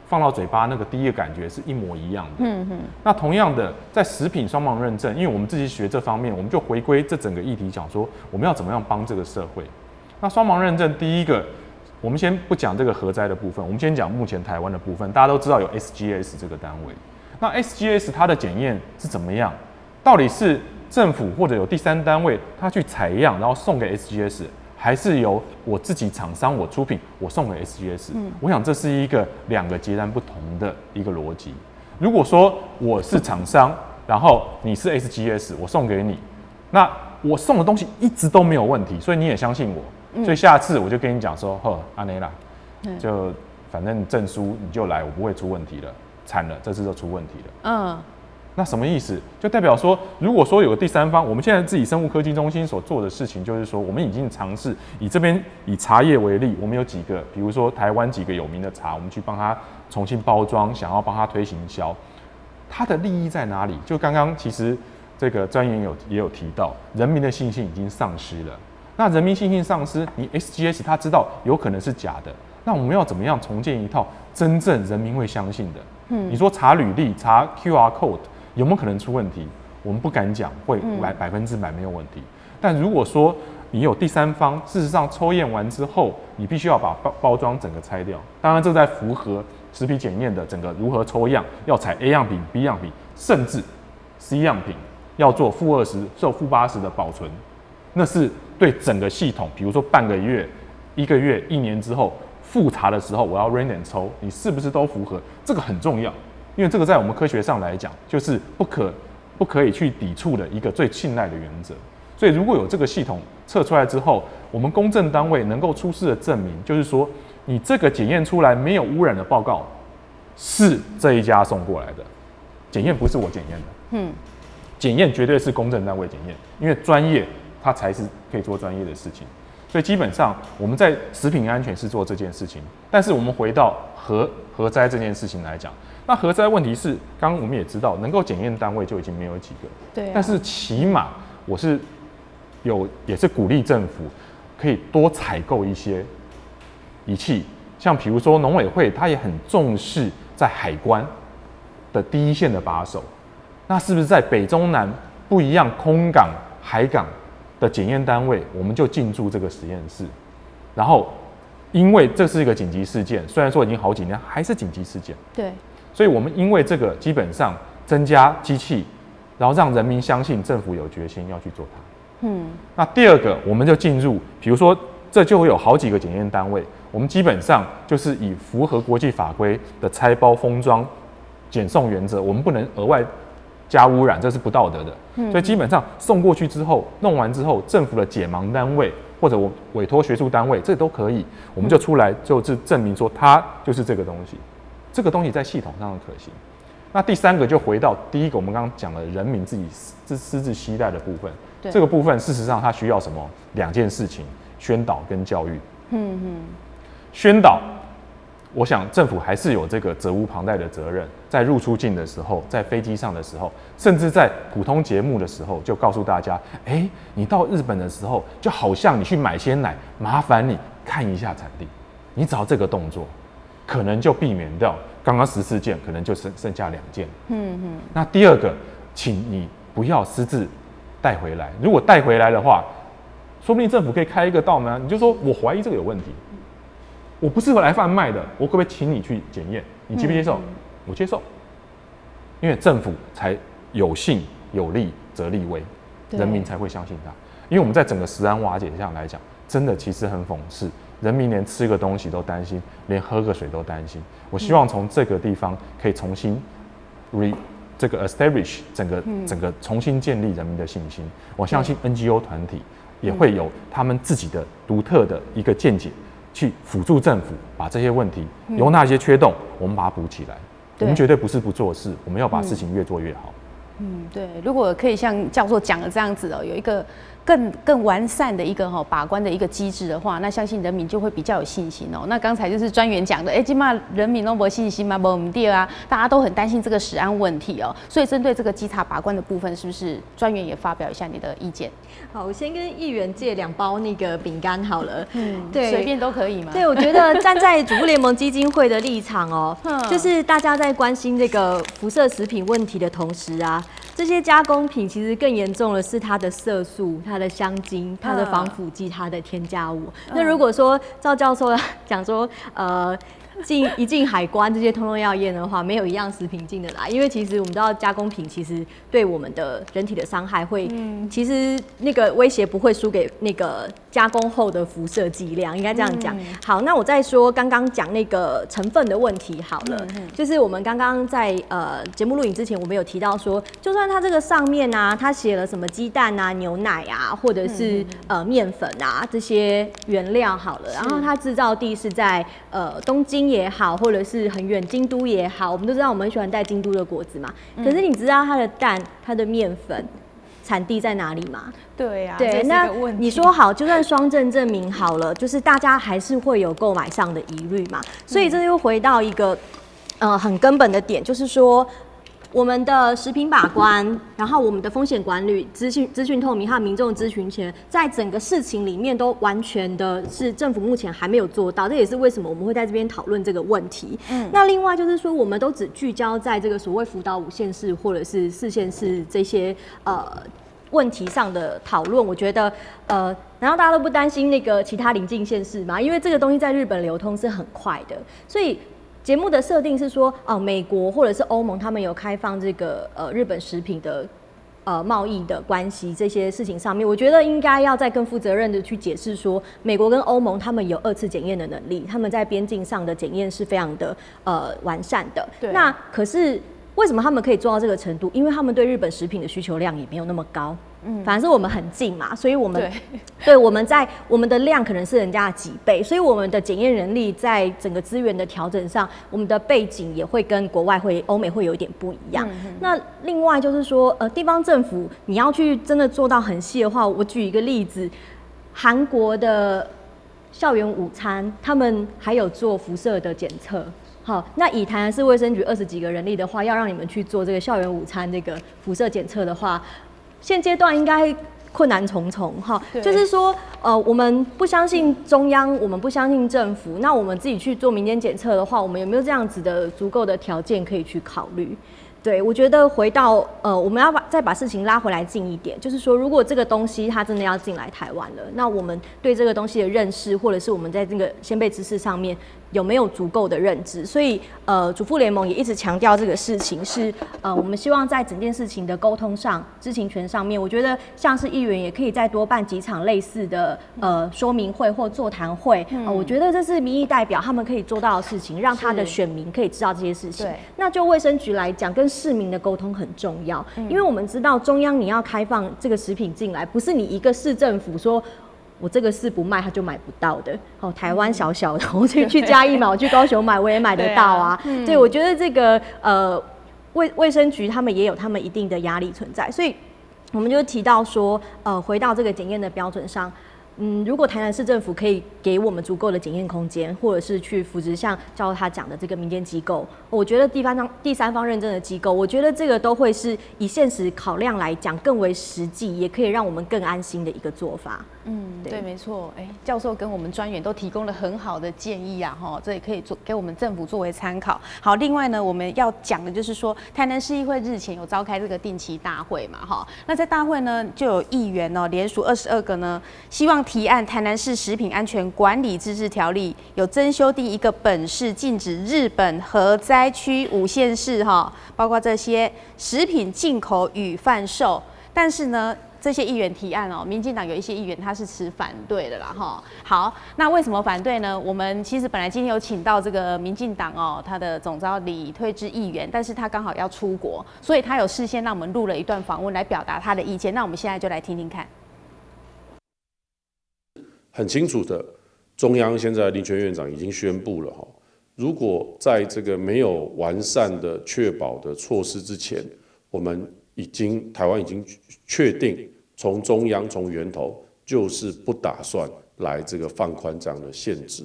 放到嘴巴那个第一个感觉是一模一样的。那同样的，在食品双盲认证，因为我们自己学这方面，我们就回归这整个议题，讲说我们要怎么样帮这个社会。那双盲认证，第一个，我们先不讲这个核灾的部分，我们先讲目前台湾的部分。大家都知道有 SGS 这个单位，那 SGS 它的检验是怎么样？到底是政府或者有第三单位他去采样，然后送给 SGS， 还是由我自己厂商我出品我送给 SGS？我想这是一个2个截然不同的一个逻辑。如果说我是厂商，然后你是 SGS， 我送给你，那我送的东西一直都没有问题，所以你也相信我，所以下次我就跟你讲说，阿内啦，就反正证书你就来，我不会出问题了。惨了，这次就出问题了。那什么意思？就代表说，如果说有个第三方，我们现在自己生物科技中心所做的事情，就是说，我们已经尝试以茶叶为例，我们有几个，比如说台湾几个有名的茶，我们去帮它重新包装，想要帮它推行销，它的利益在哪里？就刚刚其实这个专员也有提到，人民的信心已经丧失了。那人民信心丧失，你 SGS 他知道有可能是假的，那我们要怎么样重建一套真正人民会相信的？你说查履历、查 QR code 有没有可能出问题？我们不敢讲会100%没有问题。但如果说你有第三方，事实上抽验完之后，你必须要把包装整个拆掉。当然，这在符合食品检验的整个如何抽样，要采 A 样品、B 样品，甚至 C 样品要做-20%受-80%的保存，那是对整个系统，比如说半个月、1个月、1年之后复查的时候，我要 random 抽，你是不是都符合？这个很重要，因为这个在我们科学上来讲，就是不可以去抵触的一个最信赖的原则。所以如果有这个系统测出来之后，我们公证单位能够出示的证明，就是说你这个检验出来没有污染的报告是这一家送过来的，检验不是我检验的，检验绝对是公证单位检验，因为专业它才是可以做专业的事情。所以基本上我们在食品安全是做这件事情，但是我们回到核灾这件事情来讲，那核灾问题是，刚刚我们也知道，能够检验单位就已经没有几个，对、啊，但是起码也是鼓励政府可以多采购一些仪器，像比如说农委会，它也很重视在海关的第一线的把手，那是不是在北中南不一样空港、海港的检验单位，我们就进驻这个实验室，然后因为这是一个紧急事件，虽然说已经好几年，还是紧急事件，对，所以我们因为这个基本上增加机器，然后让人民相信政府有决心要去做它。那第二个，我们就进入，比如说这就会有好几个检验单位，我们基本上就是以符合国际法规的拆包封装检送原则，我们不能额外加污染，这是不道德的。所以基本上送过去之后，弄完之后，政府的解盲单位或者我委托学术单位，这都可以，我们就出来就是证明说它就是这个东西，这个东西在系统上的可行。那第三个就回到第一个，我们刚刚讲的人民自己私自携带的部分。这个部分事实上它需要什么？2件事情：宣导跟教育。宣导，我想政府还是有这个责无旁贷的责任，在入出境的时候，在飞机上的时候，甚至在普通节目的时候，就告诉大家：你到日本的时候，就好像你去买鲜奶，麻烦你看一下产地。你只要这个动作，可能就避免掉刚刚14件，可能就剩下2件。那第二个，请你不要私自带回来。如果带回来的话，说不定政府可以开一个道门，你就说我怀疑这个有问题，我不是来贩卖的，我可不可以请你去检验？你接不接受？我接受，因为政府才有信有利则立威，人民才会相信他。因为我们在整个食安瓦解上来讲，真的其实很讽刺，人民连吃个东西都担心，连喝个水都担心。我希望从这个地方可以重新这个 establish 整个重新建立人民的信心。我相信 NGO 团体也会有他们自己的独特的一个见解，去辅助政府把这些问题有哪些缺洞，我们把它补起来。我们绝对不是不做事，我们要把事情越做越好。对，如果可以像教授讲的这样子有一个更完善的一个把关的一个机制的话，那相信人民就会比较有信心哦。那刚才就是专员讲的，今嘛人民都没信心嘛，没对啊，大家都很担心这个食安问题哦。所以针对这个稽查把关的部分，是不是专员也发表一下你的意见？好，我先跟议员借2包那个饼干好了。对，随便都可以嘛。对，我觉得站在主妇联盟基金会的立场哦，就是大家在关心这个辐射食品问题的同时啊，这些加工品其实更严重的是它的色素、它的香精、它的防腐剂、它的添加物。那如果说赵教授讲说，一进海关这些通通要验的话，没有一样食品进得来，因为其实我们知道加工品其实对我们的人体的伤害会，其实那个威胁不会输给那个加工后的辐射剂量，应该这样讲。好，那我再说刚刚讲那个成分的问题好了，就是我们刚刚在节目录影之前，我们有提到说，就算它这个上面啊，它写了什么鸡蛋啊、牛奶啊，或者是面粉啊这些原料好了，然后它制造地是在东京也好，或者是很远京都也好，我们都知道我们很喜欢带京都的果子嘛。可是你知道它的蛋、它的面粉产地在哪里吗？对呀，对，那你说好，就算双证证明好了，就是大家还是会有购买上的疑虑嘛。所以这又回到一个很根本的点，就是说，我们的食品把关，然后我们的风险管理、资讯透明还有民众咨询权，在整个事情里面都完全的是政府目前还没有做到，这也是为什么我们会在这边讨论这个问题。那另外就是说，我们都只聚焦在这个所谓福岛5县市或者是4县市这些问题上的讨论，我觉得难道大家都不担心那个其他邻近县市吗？因为这个东西在日本流通是很快的，所以节目的设定是说，美国或者是欧盟他们有开放这个日本食品的贸易的关系这些事情上面，我觉得应该要再更负责任的去解释说，美国跟欧盟他们有2次检验的能力，他们在边境上的检验是非常的完善的。那可是为什么他们可以做到这个程度？因为他们对日本食品的需求量也没有那么高。反正是我们很近嘛，所以我们对我们的量可能是人家的几倍，所以我们的检验能力在整个资源的调整上，我们的背景也会跟国外欧美会有一点不一样。那另外就是说，地方政府你要去真的做到很细的话，我举一个例子，韩国的校园午餐，他们还有做辐射的检测。好，那以台南市卫生局20几个人力的话，要让你们去做这个校园午餐这个辐射检测的话，现阶段应该困难重重哈。就是说，我们不相信中央，我们不相信政府，那我们自己去做民间检测的话，我们有没有这样子的足够的条件可以去考虑？对，我觉得回到我们要再把事情拉回来近一点，就是说，如果这个东西它真的要进来台湾了，那我们对这个东西的认识，或者是我们在这个先辈知识上面有没有足够的认知？所以主妇联盟也一直强调这个事情是我们希望在整件事情的沟通上、知情权上面，我觉得像是议员也可以再多办几场类似的说明会或座谈会。我觉得这是民意代表他们可以做到的事情，让他的选民可以知道这些事情。那就卫生局来讲，跟市民的沟通很重要，因为我们知道中央你要开放这个食品进来，不是你一个市政府说我这个市不卖，他就买不到的。台湾小小的，我去嘉义买，我去高雄买，我也买得到啊。对，我觉得这个卫生局他们也有他们一定的压力存在，所以我们就提到说，回到这个检验的标准上。如果台南市政府可以给我们足够的检验空间，或者是去扶植像照他讲的这个民间机构，我觉得第三方认证的机构，我觉得这个都会是以现实考量来讲更为实际，也可以让我们更安心的一个做法。对，没错。教授跟我们专员都提供了很好的建议啊，这也可以给我们政府作为参考。好，另外呢，我们要讲的就是说，台南市议会日前有召开这个定期大会嘛，那在大会呢，就有议员联署22个呢，希望提案台南市食品安全管理自治条例，有增修订一个本市禁止日本核灾区5县市包括这些食品进口与贩售，但是呢。这些议员提案民进党有一些议员他是持反对的啦好，那为什么反对呢？我们其实本来今天有请到这个民进党他的总召李退智议员，但是他刚好要出国，所以他有事先让我们录了一段访问来表达他的意见。那我们现在就来听听看。很清楚的，中央现在林全院长已经宣布了如果在这个没有完善的确保的措施之前，我们台湾已经确定从中央从源头就是不打算来这个放宽这样的限制。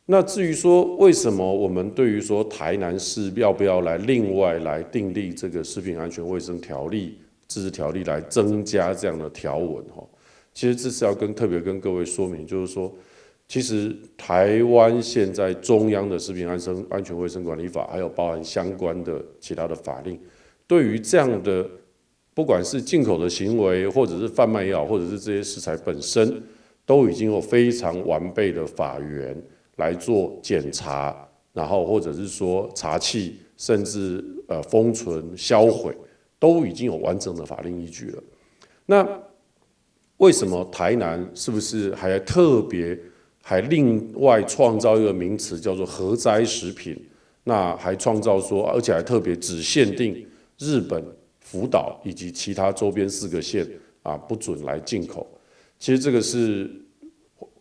那至于说为什么我们对于说台南市要不要来另外来订立这个食品安全卫生条例、自治条例来增加这样的条文其实这是要特别跟各位说明，就是说，其实台湾现在中央的食品安全卫生管理法，还有包含相关的其他的法令。对于这样的，不管是进口的行为，或者是贩卖也好，或者是这些食材本身，都已经有非常完备的法源来做检查，然后或者是说查缉，甚至封存、销毁，都已经有完整的法令依据了。那为什么台南是不是还特别还另外创造一个名词叫做核灾食品？那还创造说，而且还特别只限定日本、福岛以及其他周边4个县不准来进口。其实这个是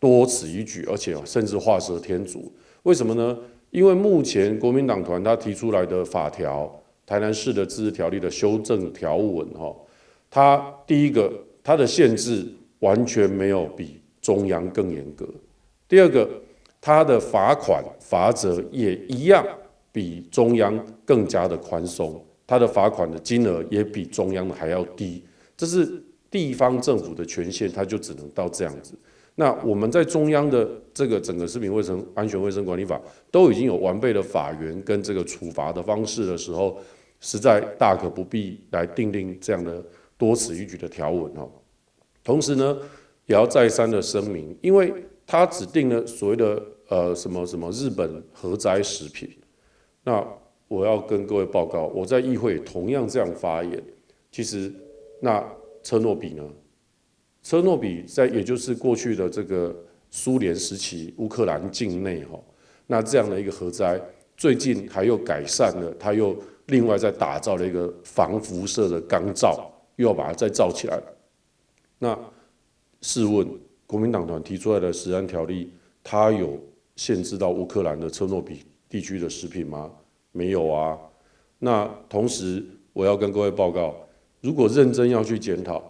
多此一举，而且甚至画蛇添足。为什么呢？因为目前国民党团他提出来的法条，台南市的自治条例的修正条文它第一个，它的限制完全没有比中央更严格；第二个，它的罚款罚则也一样比中央更加的宽松。它的罚款的金额也比中央的还要低，这是地方政府的权限，它就只能到这样子。那我们在中央的这个整个食品安全卫生管理法都已经有完备的法源跟这个处罚的方式的时候，实在大可不必来订定这样的多此一举的条文哦。同时呢，也要再三的声明，因为他指定了所谓的什么日本核灾食品，那我要跟各位报告，我在议会同样这样发言。其实，那车诺比呢？车诺比也就是过去的这个苏联时期乌克兰境内哈，那这样的一个核灾，最近还又改善了，他又另外再打造了一个防辐射的钢罩，又要把它再造起来。那试问，国民党团提出来的食安条例，它有限制到乌克兰的车诺比地区的食品吗？没有啊。那同时，我要跟各位报告，如果认真要去检讨，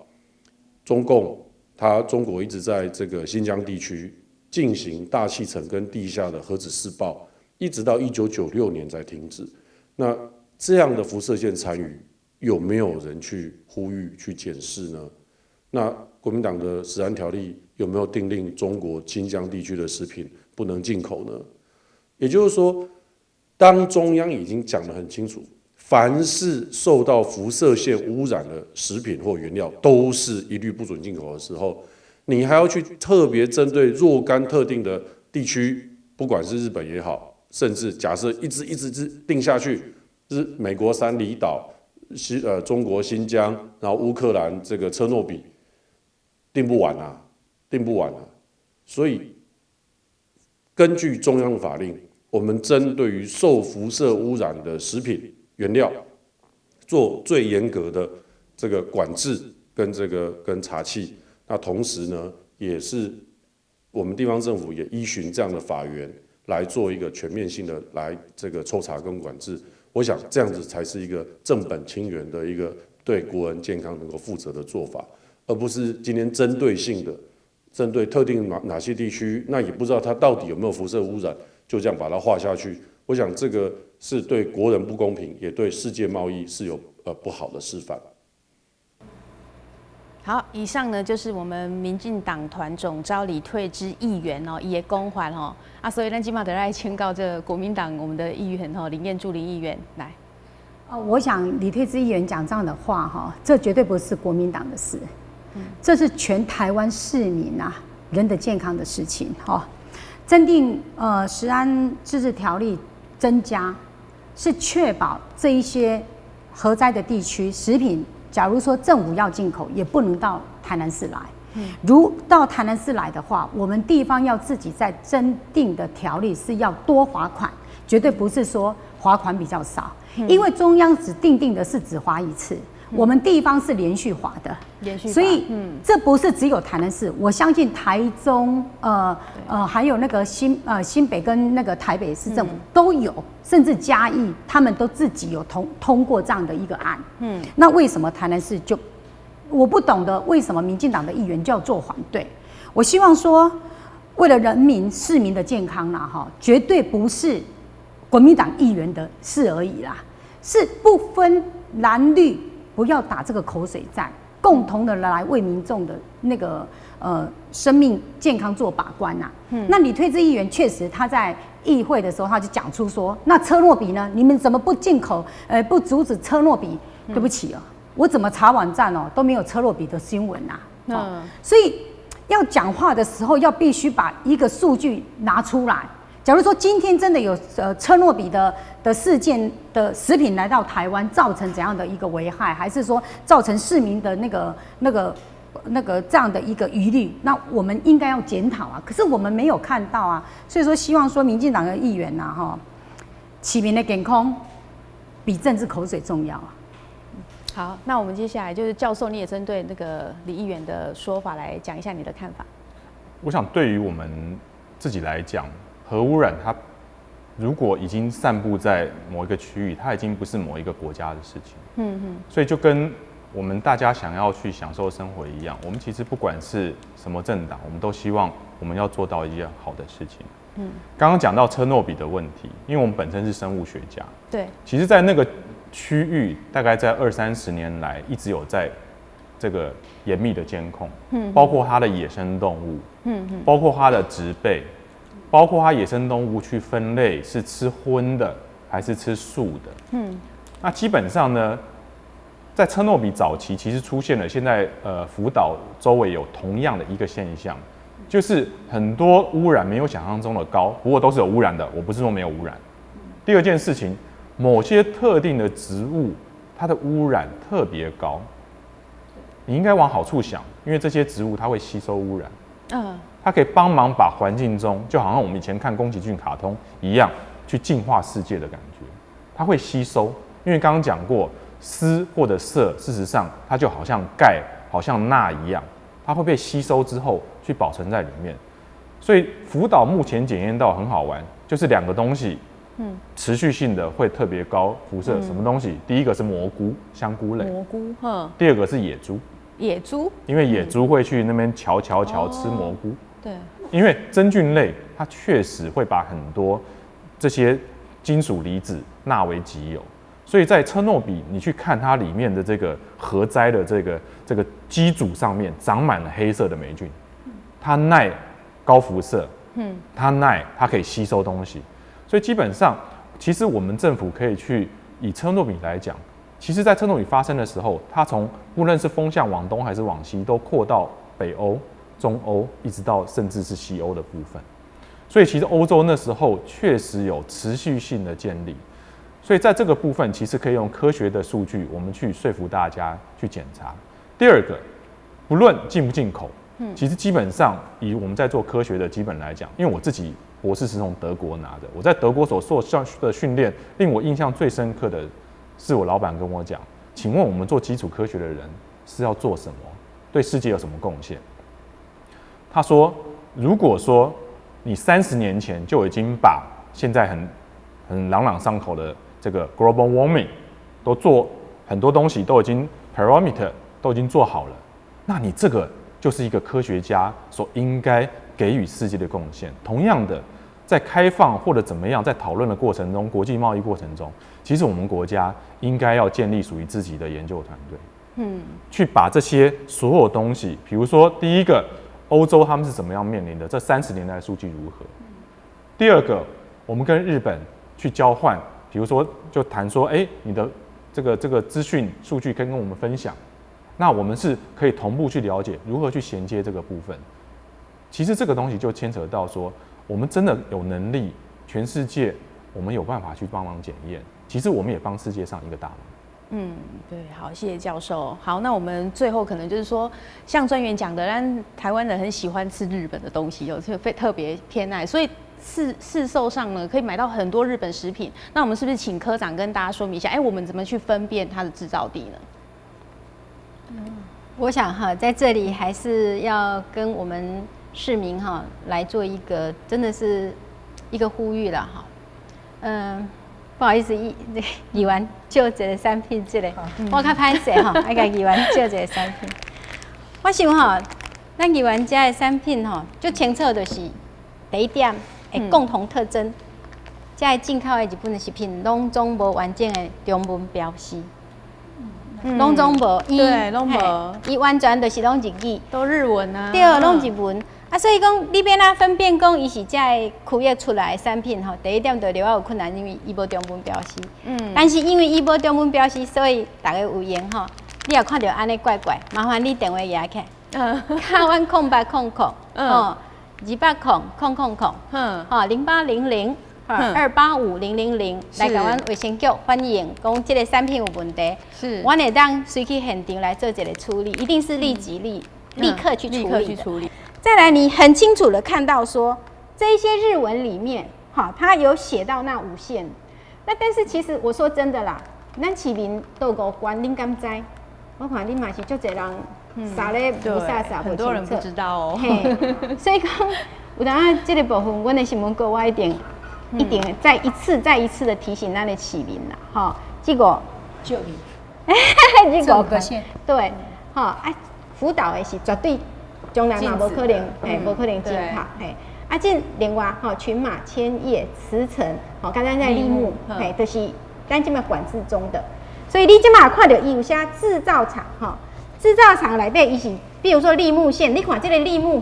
中国一直在这个新疆地区进行大气层跟地下的核子试爆，一直到1996年才停止。那这样的辐射线残余，有没有人去呼吁去检视呢？那国民党的食安条例有没有订定中国新疆地区的食品不能进口呢？也就是说，当中央已经讲得很清楚，凡是受到辐射线污染的食品或原料，都是一律不准进口的时候，你还要去特别针对若干特定的地区，不管是日本也好，甚至假设一直定下去，是美国3离岛、中国新疆，然后乌克兰这个车诺比，定不完啊。所以根据中央法令，我们针对于受辐射污染的食品原料，做最严格的这个管制跟查缉。那同时呢，也是我们地方政府也依循这样的法源来做一个全面性的来这个抽查跟管制。我想这样子才是一个正本清源的一个对国人健康能够负责的做法，而不是今天针对性的针对特定哪些地区，那也不知道它到底有没有辐射污染，就这样把它划下去。我想这个是对国人不公平，也对世界贸易是有不好的示范。好，以上呢就是我们民进党团总召李退之议员哦，也公还哦啊，所以咱今嘛得来签告这个国民党我们的议员林彦柱林议员来。我想李退之议员讲这样的话哈，这绝对不是国民党的事，这是全台湾市民啊人的健康的事情哈。增订食安自治条例增加，是确保这一些核灾的地区食品。假如说政府要进口，也不能到台南市来。如到台南市来的话，我们地方要自己在增订的条例是要多罚款，绝对不是说罚款比较少，因为中央只定的是只罚一次，我们地方是连续罚的，所以这不是只有台南市，我相信台中还有那个新北跟那个台北市政府都有，甚至嘉义他们都自己有通过这样的一个案。那为什么台南市就我不懂得为什么民进党的议员就要做反对？我希望说，为了人民市民的健康啦，哈，绝对不是国民党议员的事而已啦，是不分蓝绿，不要打这个口水战，共同的来为民众的那个生命健康做把关呐。那李退之议员确实他在议会的时候，他就讲出说，那车诺比呢？你们怎么不进口？不阻止车诺比？对不起哦，我怎么查网站哦都没有车诺比的新闻呐。所以要讲话的时候，要必须把一个数据拿出来。假如说今天真的有车诺比的事件的食品来到台湾，造成怎样的一个危害，还是说造成市民的那个这样的一个疑虑，那我们应该要检讨啊。可是我们没有看到啊，所以说希望说民进党的议员呐，哈，市民的健康比政治口水重要啊。好，那我们接下来就是教授，你也针对那个李议员的说法来讲一下你的看法。我想对于我们自己来讲，核污染它如果已经散布在某一个区域，它已经不是某一个国家的事情。所以就跟我们大家想要去享受生活一样，我们其实不管是什么政党，我们都希望我们要做到一件好的事情。刚刚讲到车诺比的问题，因为我们本身是生物学家，对，其实在那个区域大概在20-30年来一直有在这个严密的监控，包括它的野生动物，包括它的植被，包括它野生动物去分类是吃荤的还是吃素的，那基本上呢，在车诺比早期，其实出现了现在福岛周围有同样的一个现象，就是很多污染没有想象中的高，不过都是有污染的，我不是说没有污染。第二件事情，某些特定的植物，它的污染特别高，你应该往好处想，因为这些植物它会吸收污染，它可以帮忙把环境中，就好像我们以前看宫崎骏卡通一样，去净化世界的感觉，它会吸收，因为刚刚讲过。丝或者铯，事实上它就好像钙、好像钠一样，它会被吸收之后去保存在里面。所以福岛目前检验到很好玩，就是2个东西，持续性的会特别高辐射。什么东西？第一个是蘑菇，香菇类。蘑菇，第二个是野猪。野猪，因为野猪会去那边瞧吃蘑菇。对。因为真菌类它确实会把很多这些金属离子纳为己有。所以在车诺比，你去看它里面的这个核灾的这个机组上面长满了黑色的霉菌，它耐高辐射，它可以吸收东西，所以基本上，其实我们政府可以去以车诺比来讲，其实在车诺比发生的时候，它从无论是风向往东还是往西，都扩到北欧、中欧，一直到甚至是西欧的部分，所以其实欧洲那时候确实有持续性的建立。所以在这个部分，其实可以用科学的数据，我们去说服大家去检查。第二个，不论进不进口，其实基本上以我们在做科学的基本来讲，因为我自己博士是从德国拿的，我在德国所受的训练，令我印象最深刻的是我老板跟我讲，请问我们做基础科学的人是要做什么？对世界有什么贡献？他说，如果说你30年前就已经把现在很朗朗上口的这个 global warming 都做很多东西，都已经 parameter 都已经做好了，那你这个就是一个科学家所应该给予世界的贡献。同样的，在开放或者怎么样，在讨论的过程中，国际贸易过程中，其实我们国家应该要建立属于自己的研究团队，去把这些所有东西，比如说第一个，欧洲他们是怎么样面临的，这30年来的数据如何？第二个，我们跟日本去交换。比如说，就谈说，你的这个资讯数据可以跟我们分享，那我们是可以同步去了解如何去衔接这个部分。其实这个东西就牵扯到说，我们真的有能力，全世界我们有办法去帮忙检验。其实我们也帮世界上一个大忙。对，好，谢谢教授。好，那我们最后可能就是说，像专员讲的，但台湾人很喜欢吃日本的东西，有特别偏爱，所以。市售上呢，可以买到很多日本食品。那我们是不是请科长跟大家说明一下？我们怎么去分辨它的制造地呢？我想在这里还是要跟我们市民来做一个真的是一个呼吁啦不好意思，议员借一个产品，我较歹势爱甲议员借一个产品。我想咱议员家的产品最清楚就是第一点。共同特征，这进口的日本的食品，拢总无完整的中文标示，拢总无，对，拢无，伊完全就是拢日语，都日文啊，对，拢日文。所以讲你要哪分辨讲伊是这区域出来的产品第一点就了有困难，因为伊无中文标示。但是因为伊无中文标示，所以大家有闲你也看到安尼怪怪，麻烦你电话拿起，卡阮08002800800，0800，2850000来甲阮卫生局反映，讲这个产品有问题，阮会当随去现场来做一个处理，一定是立刻去处理。再来，你很清楚的看到说，这一些日文里面，它有写到那5线，那但是其实我说真的啦，咱市民都5关，恁敢知？我看恁嘛是足侪人。傻咧，不傻，很多人不知道哦。所以讲，有当这个部分，阮的新闻局我一定再一次的提醒咱的市民啦，这个就你，这5个线，对，辅导的是绝对将来嘛无可能，无可能进口，这另外群马、千叶、慈城，刚刚在立木，就是咱这么管制中的，所以你这嘛看到伊有些制造厂，制造厂内底伊是，比如说立木线，你看这个立木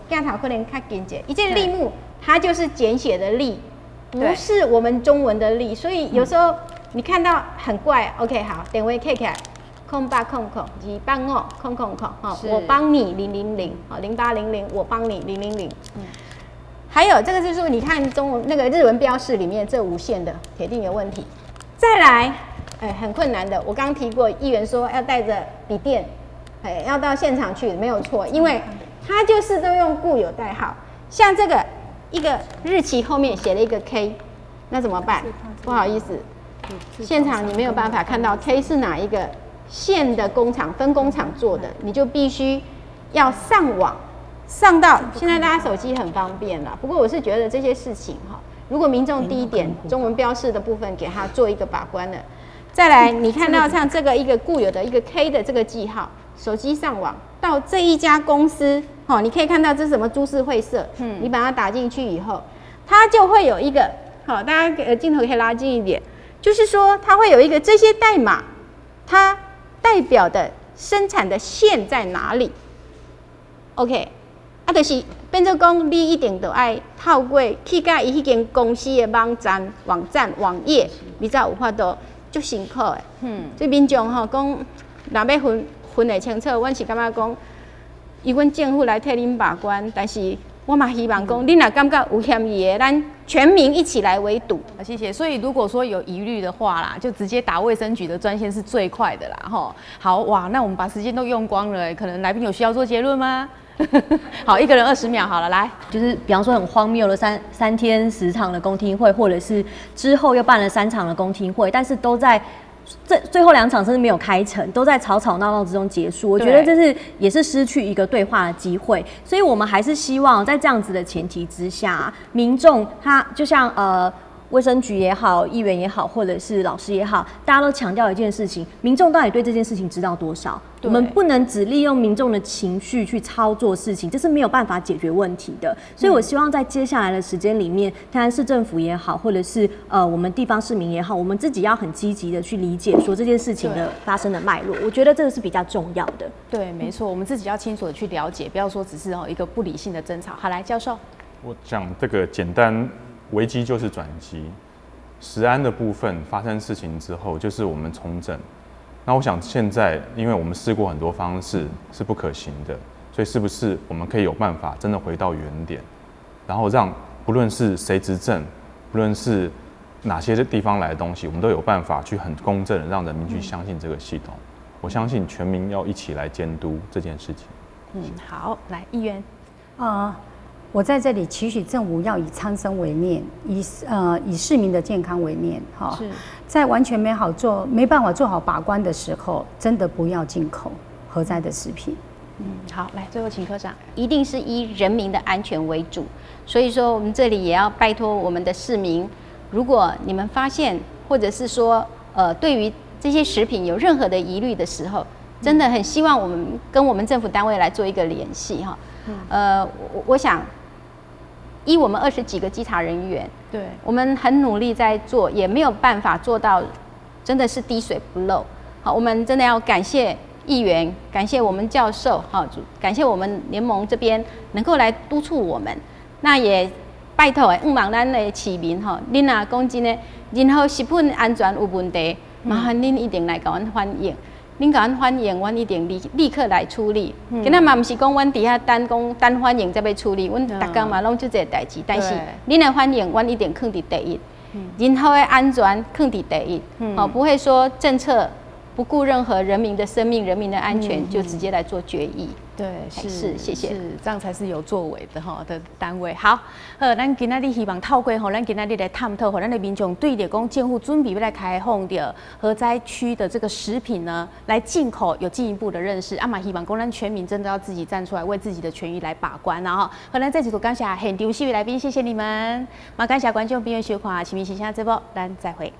镜头可能较近一，伊这个立木它就是简写的立，不是我们中文的立，所以有时候你看到很怪 ，OK 好，电话 K 起来， 0800285000哈，我帮你000好0800我帮你000。还有这个就是你看中文那个日文标示里面这无线的铁定有问题。再来，很困难的，我刚刚提过，议员说要带着笔电，要到现场去，没有错，因为他就是都用固有代号，像这个一个日期后面写了一个 K， 那怎么办？不好意思，现场你没有办法看到 K 是哪一个线的工厂分工厂做的，你就必须要上网，上到现在大家手机很方便了。不过我是觉得这些事情哈，如果民众第一点中文标示的部分给他做一个把关了，再来你看到像这个一个固有的一个 K 的这个记号，手机上网到这一家公司，你可以看到这是什么株式会社，你把它打进去以后，它就会有一个，大家镜头可以拉近一点，就是说它会有一个这些代码，它代表的生产的线在哪里 ？OK， 就是变做讲，你一定都爱透过去到伊迄间公司的网页，你才有法度足辛苦的。所以民众讲，若要分得清楚，阮是感觉讲，以阮政府来替恁把关，但是我嘛希望讲，恁若感觉有嫌疑的，咱全民一起来围堵。谢谢。所以如果说有疑虑的话啦，就直接打卫生局的专线是最快的啦。好哇，那我们把时间都用光了，可能来宾有需要做结论吗？好，一个人20秒好了，来，就是比方说很荒谬的三天10场的公听会，或者是之后又办了3场的公听会，但是都在最后2场甚至没有开成，都在吵吵闹闹之中结束。我觉得这也是失去一个对话的机会，所以我们还是希望在这样子的前提之下，民众他就像卫生局也好，议员也好，或者是老师也好，大家都强调一件事情：民众到底对这件事情知道多少？我们不能只利用民众的情绪去操作事情，这是没有办法解决问题的。所以我希望在接下来的时间里面，台南市政府也好，或者是我们地方市民也好，我们自己要很积极的去理解说这件事情的发生的脉络。我觉得这个是比较重要的。对，没错，我们自己要清楚的去了解，不要说只是一个不理性的争吵。好，来，教授，我讲这个简单。危机就是转机，食安的部分发生事情之后，就是我们重整。那我想现在，因为我们试过很多方式是不可行的，所以是不是我们可以有办法真的回到原点，然后让不论是谁执政，不论是哪些地方来的东西，我们都有办法去很公正的让人民去相信这个系统。我相信全民要一起来监督这件事情。好，来，议员。我在这里期许政府要以苍生为念，以市民的健康为念，在完全没办法做好把关的时候，真的不要进口核灾的食品。好，来，最后请科长，一定是以人民的安全为主，所以说我们这里也要拜托我们的市民，如果你们发现或者是说对于这些食品有任何的疑虑的时候，真的很希望我们跟我们政府单位来做一个联系哈。我想，依我们20几个稽查人员，对，我们很努力在做，也没有办法做到真的是滴水不漏。好，我们真的要感谢议员，感谢我们教授，好，感谢我们联盟这边能够来督促我们。那也拜托希望咱的市民吼，恁若讲真的，任何食品安全有问题，麻烦恁一定来甲阮反映。恁甲阮反映，阮一定立刻来处理。今仔嘛，毋是讲阮伫遐等反映才要处理，阮逐工嘛拢做这个代志。但是恁的反映，阮一定放伫第一。人口的安全放伫第一。不会说政策不顾任何人民的生命、人民的安全，就直接来做决议。对，是，谢谢，是这样才是有作为的的单位。好，咱今仔日希望透过咱今仔日来探讨，咱的民众对着讲政府准备要来开放的核灾区的这个食品呢，来进口有进一步的认识。嘛希望讲咱全民真的要自己站出来，为自己的权益来把关然后。咱这次就感谢现场4位来宾，谢谢你们。嘛感谢观众朋友收看《市民形象》节目，咱再会。